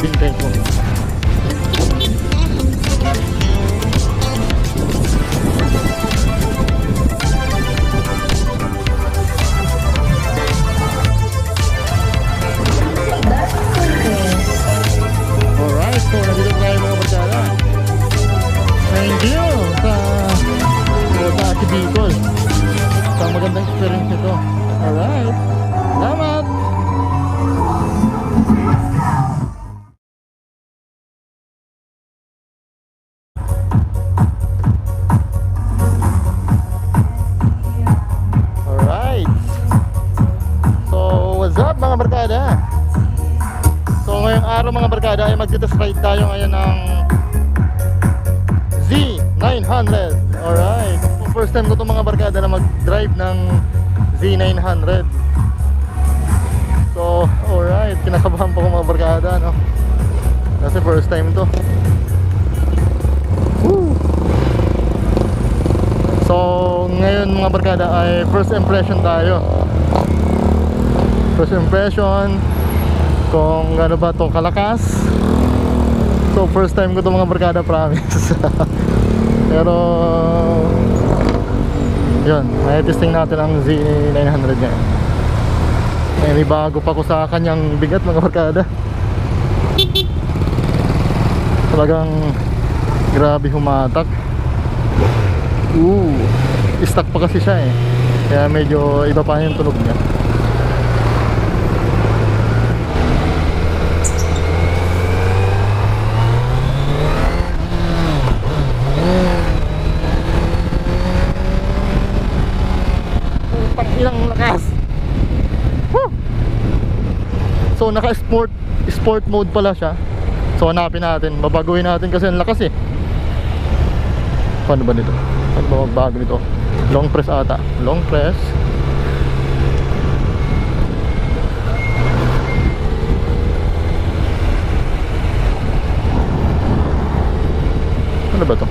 bintay ko. Alright, so nandito tayo mga barkada. Thank you sa Kawasaki Bicol sa magandang experience nito. Alright, salamat! Alright, so what's up mga barkada? So ngayong araw mga barkada ay magtitest ride tayo ngayon ng Z900. Alright, first time ko itong mga barkada na mag-drive ng Z900. So alright, kinakabahan pa ko mga barkada, no? Kasi first time to. Woo! So ngayon mga barkada ay first impression tayo. First impression kung gano'n ba ito kalakas. So first time ko ito mga barkada, promise. Pero yun, may testing natin ang Z900 ngayon. May bago pa ko sa kanyang bigat mga barkada. Talagang grabe humatak. Stuck pa kasi siya eh, kaya medyo iba pa yung tunog niya. Ilang lakas. Woo! So naka sport mode pala siya. So hanapin natin, babaguhin natin kasi ang lakas eh. Paano ba nito? Paano ba magbago nito? Long press ata. Long press. Ano ba to?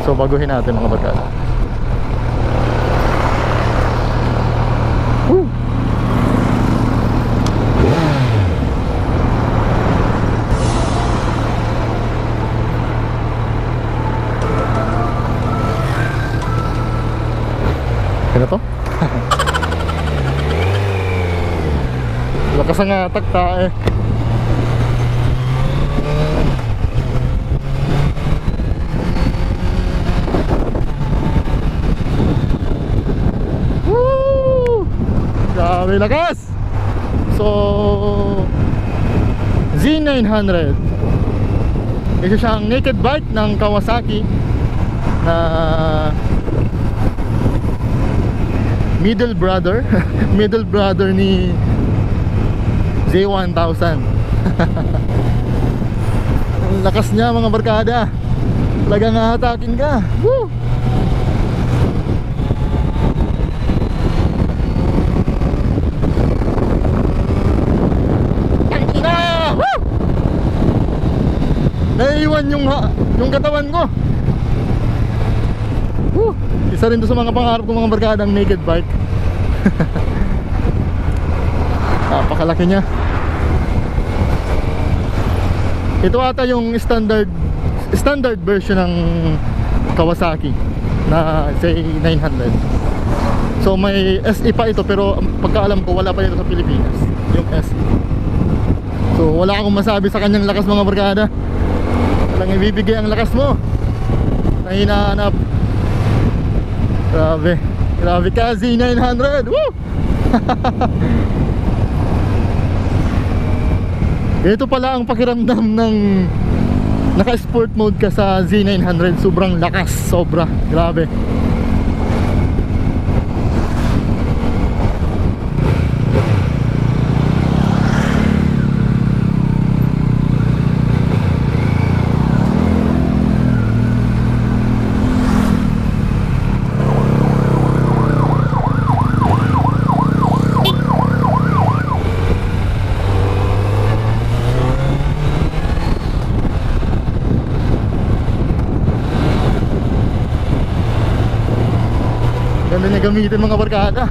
So baguhin natin mga barkada. Woo! Ano to? Lakas ang atak tae. Woo! Grabe lakas! So Z900, isa siyang naked bike ng Kawasaki na middle brother middle brother ni Z1000. Ang lakas niya mga barkada, talagang hahatakin ka. Woo! Woo! Naiiwan yung katawan ko. Woo! Isa rin to sa mga pangarap ko mga barkada, ang naked bike. Napakalaki niya. Ito ata yung standard version ng Kawasaki na Z900. So may SE pa ito, pero pagkaalam ko wala pa ito sa Pilipinas, yung SE. So wala akong masabi sa kanyang lakas mga barkada. Walang ibibigay ang lakas mo na hinahanap. Grabe, grabe ka Z900. Woo! Ito pala ang pakiramdam ng naka-sport mode ka sa Z900. Sobrang lakas, sobra, grabe. Ganda niya gamitin mga barkada.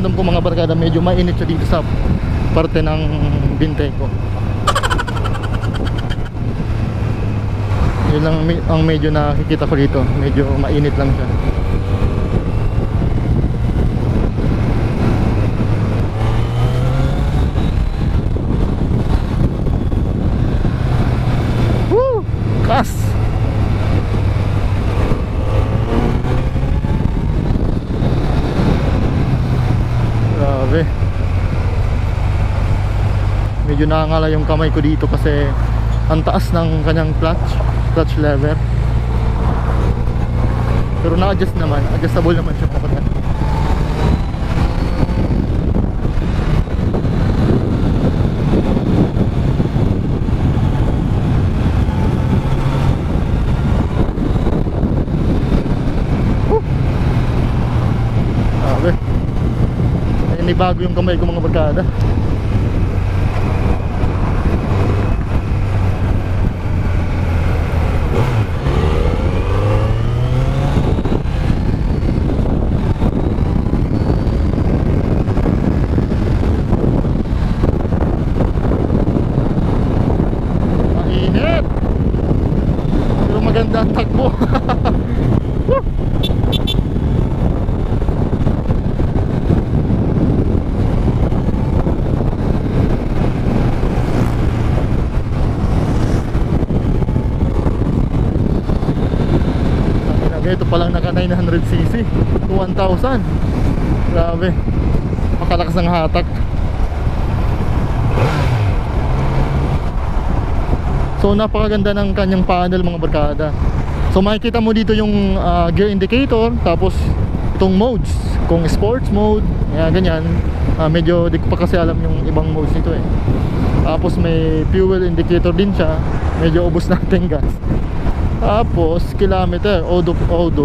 pakiramdam ko mga barkada, medyo mainit siya dito sa parte ng bintay ko. Yun lang ang medyo nakikita ko dito, medyo mainit lang siya. Woo! Kas! Grabe. Medyo nakangala yung kamay ko dito kasi ang taas ng kanyang clutch lever. Pero na-adjust naman, adjustable naman siya kapag grabe. Ay, bago yung kamay ko mga barkada. Maganda ang takbo. Ito palang naka 900cc to 1000. Grabe, makalakas ng hatak. So napakaganda ng kanyang panel mga barkada. So makikita mo dito yung gear indicator, tapos itong modes, kung sports mode, ganyan. Medyo di ko pa kasi alam yung ibang modes nito eh. Tapos may fuel indicator din siya, medyo ubos natin gas. Tapos kilometer, odo,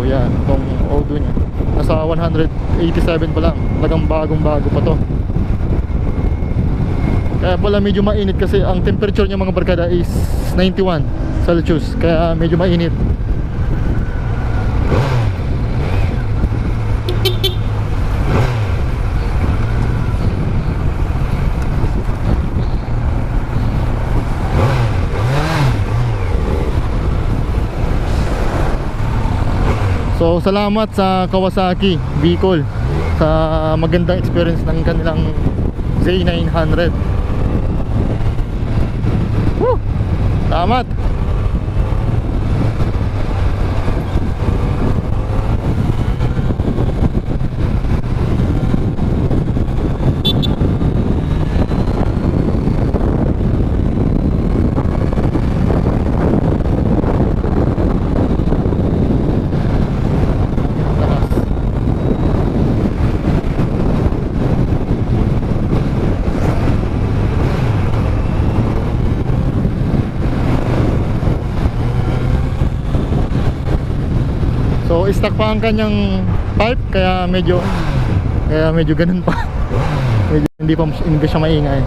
yan, itong odo niya. Nasa 187 pa lang, talagang bagong bago pa to. Kaya pala medyo mainit kasi ang temperature niya mga barkada is 91 Celsius. Kaya medyo mainit. So salamat sa Kawasaki Bicol sa magandang experience ng kanilang Z900. Woo! Salamat. So stuck pa ang kanyang pipe, kaya medyo ganun pa. Medyo hindi siya maingay.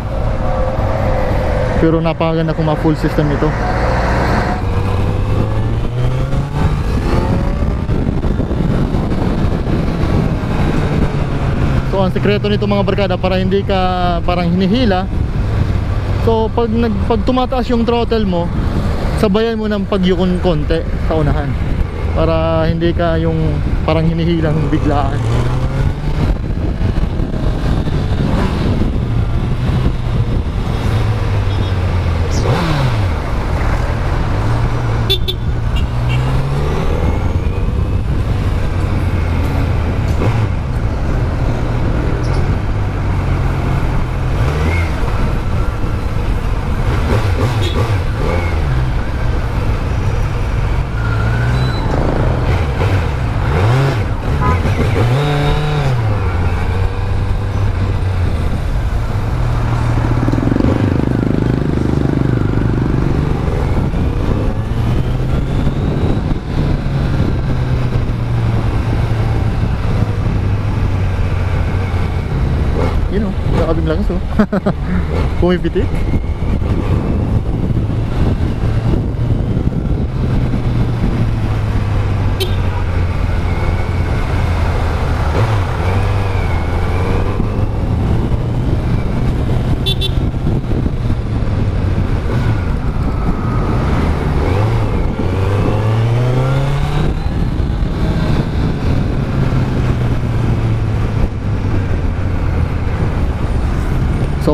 Pero napakaganda kung ma-full system ito. So ang sekreto nito mga barkada, para hindi ka parang hinihila. So pag tumataas yung throttle mo, sabayan mo ng pagyukon konti sa unahan, para hindi ka yung parang hinihilang biglaan. Yun o, nakabing lakas o. Pumipitik.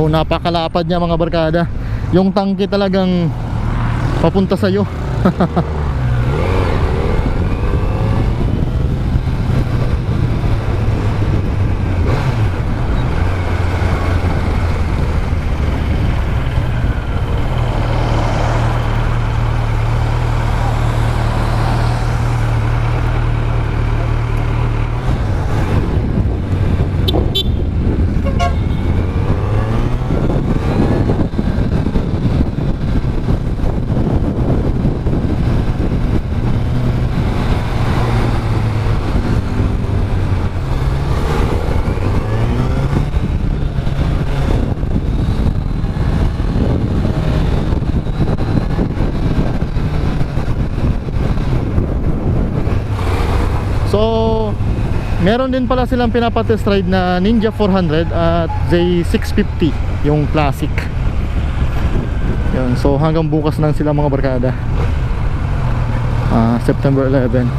So napakalapad niya mga barkada. Yung tangke talagang papunta sa'yo. So, meron din pala silang pinapatest ride na Ninja 400 at J650, yung classic. Yun, so hanggang bukas lang sila mga barkada. September 11.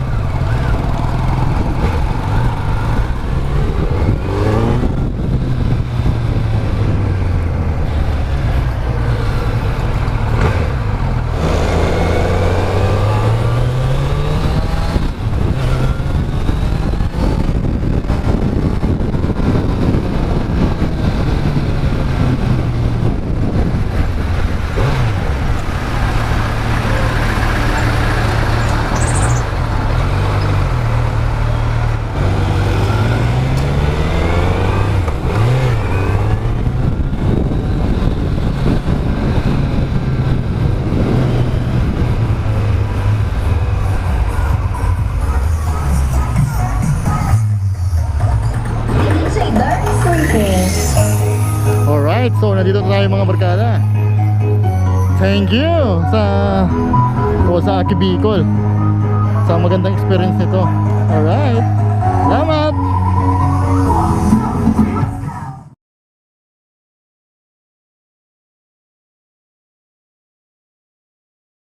Alright, so nandito tayo mga barkada. Thank you sa Kawasaki Bicol sa magandang experience nito. Alright, salamat!